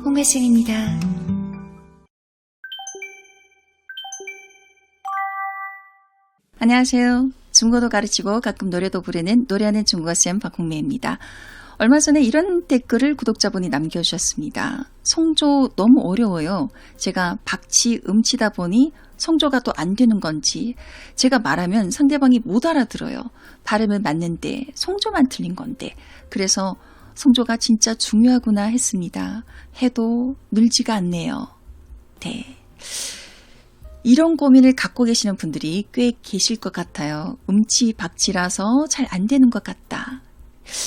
홍매생입니다. 안녕하세요. 중국어도 가르치고 가끔 노래도 부르는 노래하는 중국어쌤 박홍매입니다. 얼마 전에 이런 댓글을 구독자분이 남겨주셨습니다. 성조 너무 어려워요. 제가 박치, 음치다 보니 성조가 또 안 되는 건지 제가 말하면 상대방이 못 알아들어요. 발음은 맞는데 성조만 틀린 건데 그래서 성조가 진짜 중요하구나 했습니다. 해도 늘지가 않네요. 네. 이런 고민을 갖고 계시는 분들이 꽤 계실 것 같아요. 음치, 박치라서 잘 안 되는 것 같다.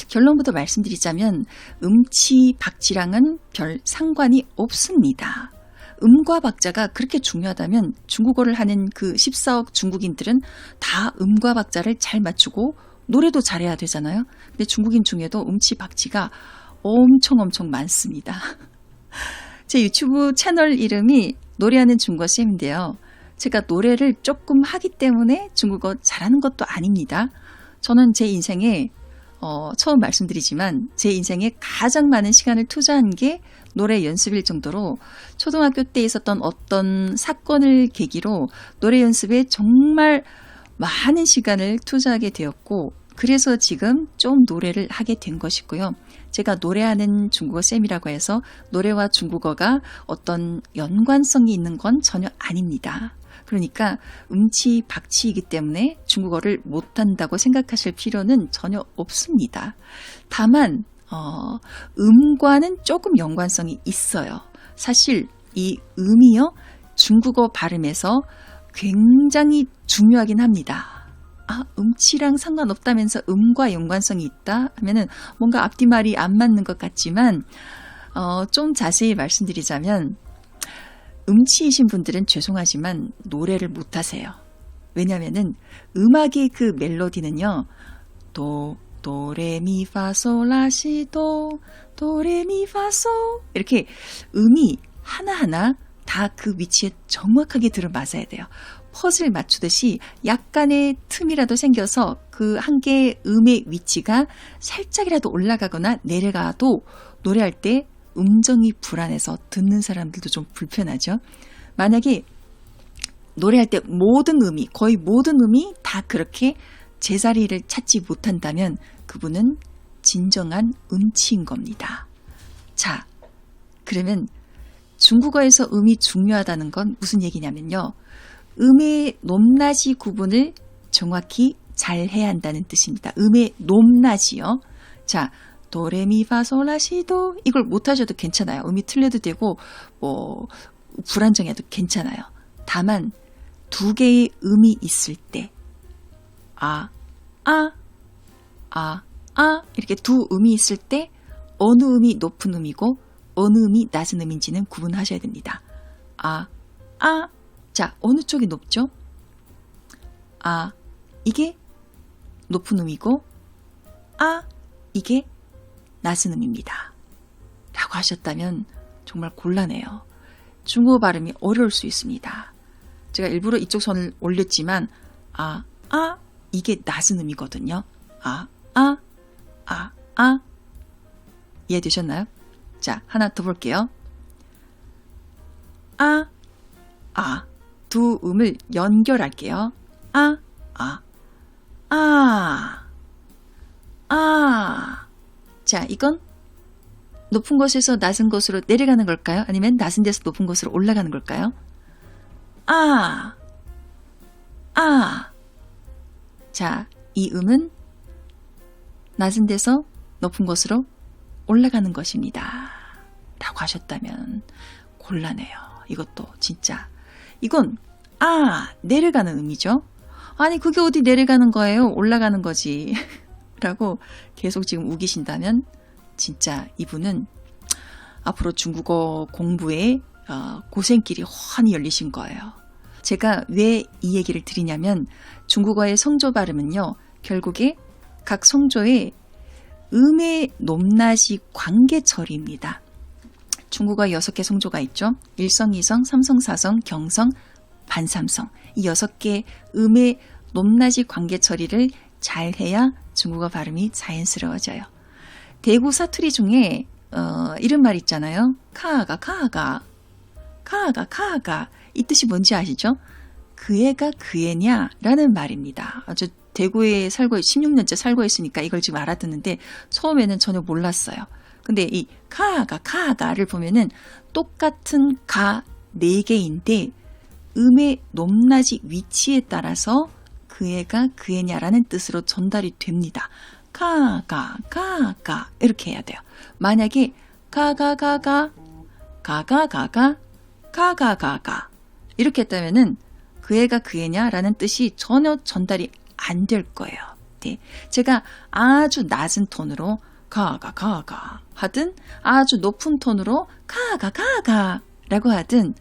결론부터 말씀드리자면 음치, 박치랑은 별 상관이 없습니다. 음과 박자가 그렇게 중요하다면 중국어를 하는 그 14억 중국인들은 다 음과 박자를 잘 맞추고 노래도 잘해야 되잖아요. 근데 중국인 중에도 음치, 박치가 엄청 많습니다. 제 유튜브 채널 이름이 노래하는 중국어쌤인데요. 제가 노래를 조금 하기 때문에 중국어 잘하는 것도 아닙니다. 저는 제 인생에 처음 말씀드리지만 제 인생에 가장 많은 시간을 투자한 게 노래 연습일 정도로 초등학교 때 있었던 어떤 사건을 계기로 노래 연습에 정말 많은 시간을 투자하게 되었고 그래서 지금 좀 노래를 하게 된 것이고요. 제가 노래하는 중국어 쌤이라고 해서 노래와 중국어가 어떤 연관성이 있는 건 전혀 아닙니다. 그러니까 음치, 박치이기 때문에 중국어를 못한다고 생각하실 필요는 전혀 없습니다. 다만 음과는 조금 연관성이 있어요. 사실 이 음이요 중국어 발음에서 굉장히 중요하긴 합니다. 음치랑 상관없다면서 음과 연관성이 있다 하면은 뭔가 앞뒤말이 안 맞는 것 같지만 좀 자세히 말씀드리자면 음치이신 분들은 죄송하지만 노래를 못하세요. 왜냐하면은 음악의 그 멜로디는요 도레미파솔라시도 도레미파솔 이렇게 음이 하나하나 다 그 위치에 정확하게 들어맞아야 돼요. 퍼즐 맞추듯이 약간의 틈이라도 생겨서 그 한 개의 음의 위치가 살짝이라도 올라가거나 내려가도 노래할 때 음정이 불안해서 듣는 사람들도 좀 불편하죠. 만약에 노래할 때 거의 모든 음이 다 그렇게 제자리를 찾지 못한다면 그분은 진정한 음치인 겁니다. 자, 그러면 중국어에서 음이 중요하다는 건 무슨 얘기냐면요. 음의 높낮이 구분을 정확히 잘 해야 한다는 뜻입니다. 음의 높낮이요. 자, 도레미파솔라시도 이걸 못하셔도 괜찮아요. 음이 틀려도 되고 불안정해도 괜찮아요. 다만 두 개의 음이 있을 때 이렇게 두 음이 있을 때 어느 음이 높은 음이고 어느 음이 낮은 음인지는 구분하셔야 됩니다. 자, 어느 쪽이 높죠? 이게 높은 음이고 이게 낮은 음입니다. 라고 하셨다면 정말 곤란해요. 중국어 발음이 어려울 수 있습니다. 제가 일부러 이쪽 선을 올렸지만 이게 낮은 음이거든요. 이해되셨나요? 자, 하나 더 볼게요. 두 음을 연결할게요. 자, 이건 높은 곳에서 낮은 곳으로 내려가는 걸까요? 아니면 낮은 데서 높은 곳으로 올라가는 걸까요? 자, 이 음은 낮은 데서 높은 곳으로 올라가는 것입니다. 라고 하셨다면 곤란해요. 이것도 진짜. 이건 내려가는 음이죠. 아니 그게 어디 내려가는 거예요? 올라가는 거지. 라고 계속 지금 우기신다면 진짜 이분은 앞으로 중국어 공부에 고생길이 훤히 열리신 거예요. 제가 왜 이 얘기를 드리냐면 중국어의 성조 발음은요. 결국에 각 성조의 음의 높낮이 관계 처리입니다. 중국어 6개 성조가 있죠. 일성, 이성, 삼성, 사성, 경성, 반삼성. 이 6개 음의 높낮이 관계 처리를 잘 해야 중국어 발음이 자연스러워져요. 대구 사투리 중에 이런 말 있잖아요. 카아가 이 뜻이 뭔지 아시죠? 그 애가 그 애냐? 라는 말입니다. 저 대구에 16년째 살고 있으니까 이걸 지금 알아듣는데 처음에는 전혀 몰랐어요. 근데 이 카아가를 보면은 똑같은 가 4개인데 음의 높낮이 위치에 따라서 그 애가 그 애냐라는 뜻으로 전달이 됩니다. 가가 이렇게 해야 돼요. 만약에 가가가가 이렇게 했다면은 그 애가 그 애냐라는 뜻이 전혀 전달이 안 될 거예요. 네. 제가 아주 낮은 톤으로 가가 하든 아주 높은 톤으로 가가라고 하든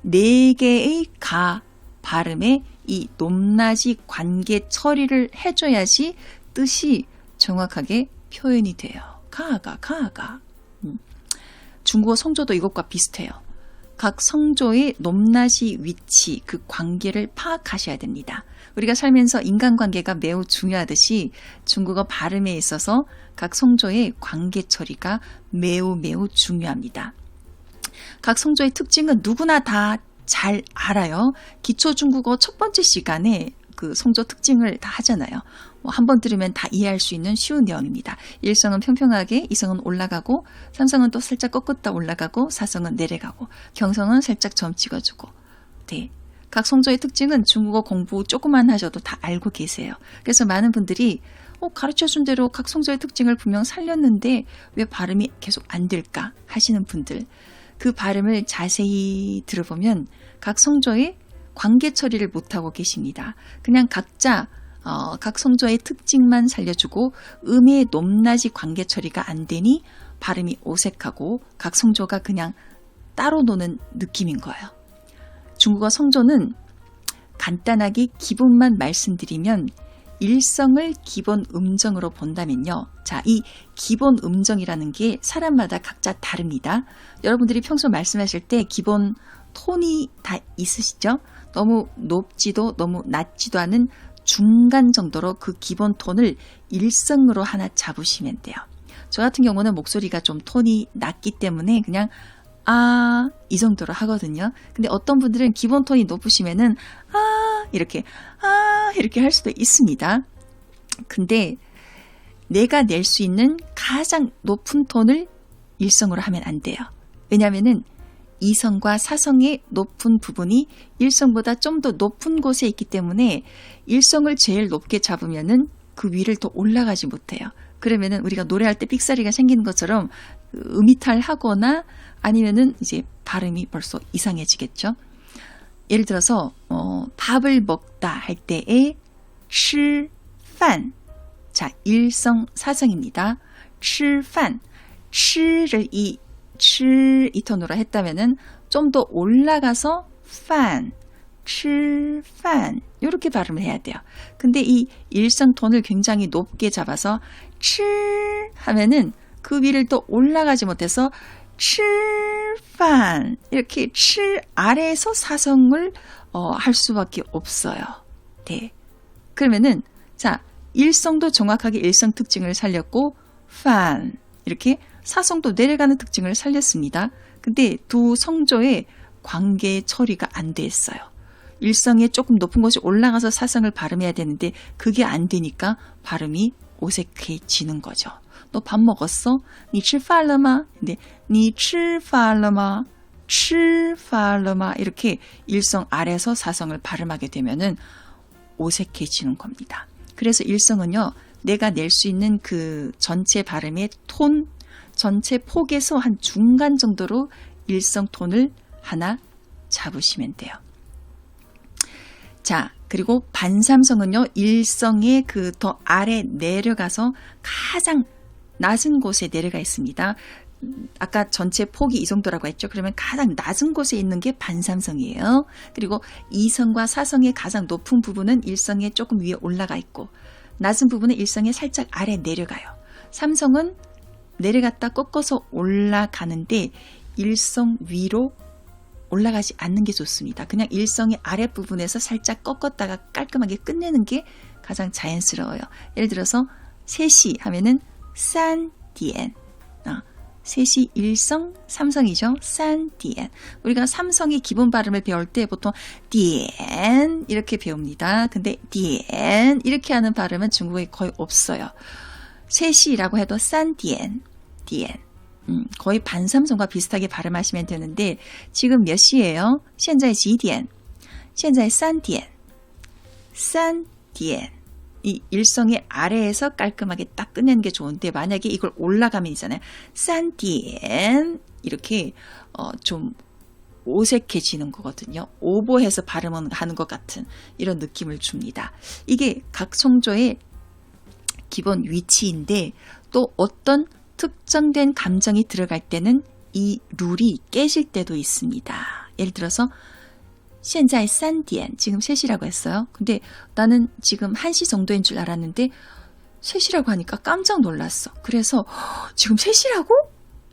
4개의 가 발음에 이 높낮이 관계 처리를 해줘야지 뜻이 정확하게 표현이 돼요. 가가. 중국어 성조도 이것과 비슷해요. 각 성조의 높낮이 위치, 그 관계를 파악하셔야 됩니다. 우리가 살면서 인간관계가 매우 중요하듯이 중국어 발음에 있어서 각 성조의 관계 처리가 매우 중요합니다. 각 성조의 특징은 누구나 다 잘 알아요. 기초 중국어 첫 번째 시간에 그 성조 특징을 다 하잖아요. 한번 들으면 다 이해할 수 있는 쉬운 내용입니다. 1성은 평평하게, 2성은 올라가고, 3성은 또 살짝 꺾었다 올라가고, 4성은 내려가고, 경성은 살짝 점 찍어주고. 네. 각 성조의 특징은 중국어 공부 조금만 하셔도 다 알고 계세요. 그래서 많은 분들이 가르쳐준 대로 각 성조의 특징을 분명 살렸는데 왜 발음이 계속 안 될까 하시는 분들, 그 발음을 자세히 들어보면 각 성조의 관계 처리를 못하고 계십니다. 그냥 각자 각 성조의 특징만 살려주고 음의 높낮이 관계 처리가 안 되니 발음이 어색하고 각 성조가 그냥 따로 노는 느낌인 거예요. 중국어 성조는 간단하게 기본만 말씀드리면 일성을 기본 음정으로 본다면요. 자, 이 기본 음정이라는 게 사람마다 각자 다릅니다. 여러분들이 평소 말씀하실 때 기본 톤이 다 있으시죠? 너무 높지도 너무 낮지도 않은 중간 정도로 그 기본 톤을 일성으로 하나 잡으시면 돼요. 저 같은 경우는 목소리가 좀 톤이 낮기 때문에 그냥 이 정도로 하거든요. 근데 어떤 분들은 기본 톤이 높으시면은 이렇게 할 수도 있습니다. 근데 내가 낼 수 있는 가장 높은 톤을 일성으로 하면 안 돼요. 왜냐하면은 2성과 4성의 높은 부분이 1성보다 좀 더 높은 곳에 있기 때문에 1성을 제일 높게 잡으면은 그 위를 더 올라가지 못해요. 그러면은 우리가 노래할 때 삑사리가 생기는 것처럼 음이탈하거나 아니면은 이제 발음이 벌써 이상해지겠죠. 예를 들어서 밥을 먹다 할 때의 吃饭 자, 1성 4성입니다. 吃饭 치를 이 톤으로 했다면은 좀 더 올라가서 饭 吃饭 이렇게 발음을 해야 돼요. 근데 이 일성 톤을 굉장히 높게 잡아서 吃 하면은 그 위를 또 올라가지 못해서 吃饭 이렇게 7 아래에서 사성을 할 수밖에 없어요. 네. 그러면은 자, 일성도 정확하게 일성 특징을 살렸고 饭 이렇게 사성도 내려가는 특징을 살렸습니다. 근데 두 성조의 관계 처리가 안 돼 있어요. 일성에 조금 높은 곳이 올라가서 사성을 발음해야 되는데 그게 안 되니까 발음이 어색해지는 거죠. 너 밥 먹었어? 你吃饭了吗? 근데 你吃饭了吗? 吃饭了吗? 이렇게 일성 아래서 사성을 발음하게 되면은 어색해지는 겁니다. 그래서 일성은요, 내가 낼 수 있는 그 전체 발음의 톤, 전체 폭에서 한 중간 정도로 일성 톤을 하나 잡으시면 돼요. 자, 그리고 반삼성은요, 일성의 그 더 아래 내려가서 가장 낮은 곳에 내려가 있습니다. 아까 전체 폭이 이 정도라고 했죠. 그러면 가장 낮은 곳에 있는 게 반삼성이에요. 그리고 2성과 4성의 가장 높은 부분은 1성에 조금 위에 올라가 있고 낮은 부분은 1성에 살짝 아래 내려가요. 3성은 내려갔다 꺾어서 올라가는데 1성 위로 올라가지 않는 게 좋습니다. 그냥 1성의 아랫부분에서 살짝 꺾었다가 깔끔하게 끝내는 게 가장 자연스러워요. 예를 들어서 3시 하면은 3点 3시 일성, 삼성이죠. 3点. 우리가 삼성의 기본 발음을 배울 때 보통 点 이렇게 배웁니다. 근데 点 이렇게 하는 발음은 중국에 거의 없어요. 3시라고 해도 3点, 点. 거의 반삼성과 비슷하게 발음하시면 되는데 지금 몇 시예요? 现在几点?现在3点. 3点. 이 일성의 아래에서 깔끔하게 딱 끝내는 게 좋은데 만약에 이걸 올라가면 있잖아요. 3点 이렇게 좀 어색해지는 거거든요. 오버해서 발음하는 것 같은 이런 느낌을 줍니다. 이게 각 성조의 기본 위치인데 또 어떤 특정된 감정이 들어갈 때는 이 룰이 깨질 때도 있습니다. 예를 들어서 现在3点 지금 3시라고 했어요. 근데 나는 지금 1시 정도인 줄 알았는데 3시라고 하니까 깜짝 놀랐어. 그래서 지금 3시라고?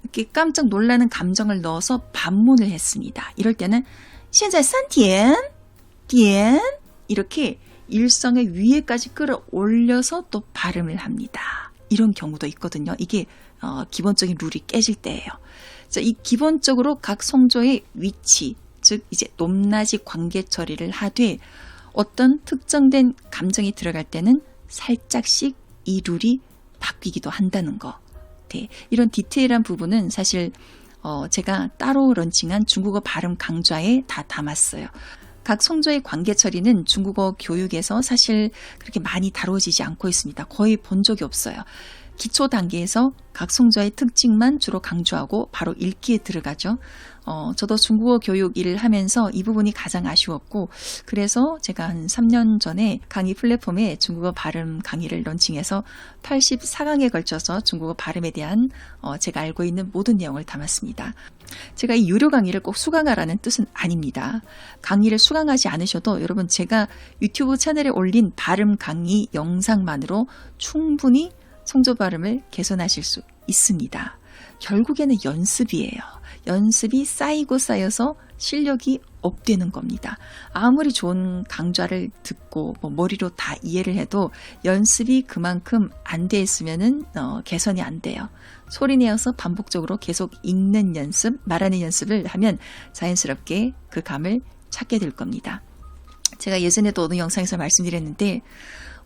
이렇게 깜짝 놀라는 감정을 넣어서 반문을 했습니다. 이럴 때는 现在3点 点 이렇게 일성의 위에까지 끌어올려서 또 발음을 합니다. 이런 경우도 있거든요. 이게 기본적인 룰이 깨질 때예요. 자, 이 기본적으로 각 성조의 위치, 즉 이제 높낮이 관계 처리를 하되 어떤 특정된 감정이 들어갈 때는 살짝씩 이 룰이 바뀌기도 한다는 거. 네, 이런 디테일한 부분은 사실 제가 따로 런칭한 중국어 발음 강좌에 다 담았어요. 각 성조의 관계 처리는 중국어 교육에서 사실 그렇게 많이 다뤄지지 않고 있습니다. 거의 본 적이 없어요. 기초 단계에서 각 성조의 특징만 주로 강조하고 바로 읽기에 들어가죠. 저도 중국어 교육 일을 하면서 이 부분이 가장 아쉬웠고 그래서 제가 한 3년 전에 강의 플랫폼에 중국어 발음 강의를 런칭해서 84강에 걸쳐서 중국어 발음에 대한 제가 알고 있는 모든 내용을 담았습니다. 제가 이 유료 강의를 꼭 수강하라는 뜻은 아닙니다. 강의를 수강하지 않으셔도 여러분 제가 유튜브 채널에 올린 발음 강의 영상만으로 충분히 성조 발음을 개선하실 수 있습니다. 결국에는 연습이에요. 연습이 쌓이고 쌓여서 실력이 업되는 겁니다. 아무리 좋은 강좌를 듣고 머리로 다 이해를 해도 연습이 그만큼 안 돼 있으면은 개선이 안 돼요. 소리내어서 반복적으로 계속 읽는 연습, 말하는 연습을 하면 자연스럽게 그 감을 찾게 될 겁니다. 제가 예전에도 어느 영상에서 말씀드렸는데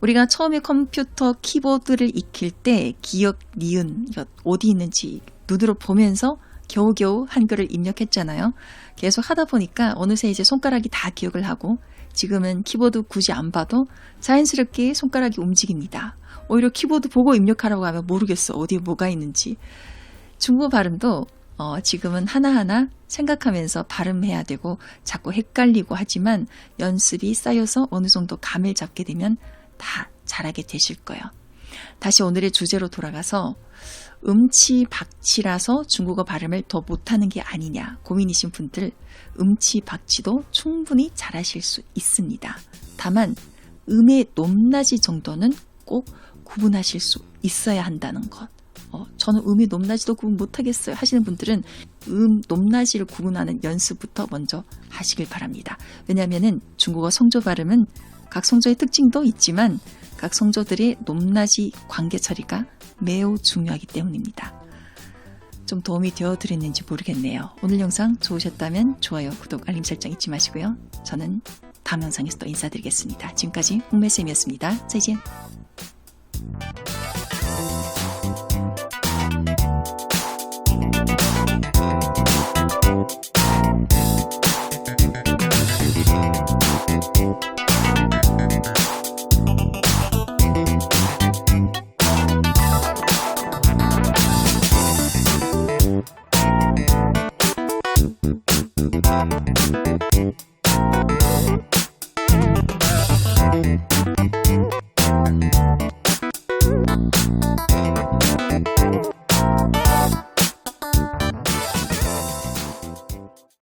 우리가 처음에 컴퓨터 키보드를 익힐 때 기역, 니은, 어디 있는지 눈으로 보면서 겨우겨우 한글을 입력했잖아요. 계속 하다 보니까 어느새 이제 손가락이 다 기억을 하고 지금은 키보드 굳이 안 봐도 자연스럽게 손가락이 움직입니다. 오히려 키보드 보고 입력하라고 하면 모르겠어. 어디에 뭐가 있는지. 중국어 발음도 지금은 하나하나 생각하면서 발음해야 되고 자꾸 헷갈리고 하지만 연습이 쌓여서 어느 정도 감을 잡게 되면 다 잘하게 되실 거예요. 다시 오늘의 주제로 돌아가서 음치박치라서 중국어 발음을 더 못하는 게 아니냐 고민이신 분들 음치박치도 충분히 잘하실 수 있습니다. 다만 음의 높낮이 정도는 꼭 구분하실 수 있어야 한다는 것. 저는 음의 높낮이도 구분 못하겠어요 하시는 분들은 음 높낮이를 구분하는 연습부터 먼저 하시길 바랍니다. 왜냐하면 중국어 성조 발음은 각 성조의 특징도 있지만 각 성조들의 높낮이 관계 처리가 매우 중요하기 때문입니다. 좀 도움이 되어드렸는지 모르겠네요. 오늘 영상 좋으셨다면 좋아요, 구독, 알림 설정 잊지 마시고요. 저는 다음 영상에서 또 인사드리겠습니다. 지금까지 홍매쌤이었습니다. 再见.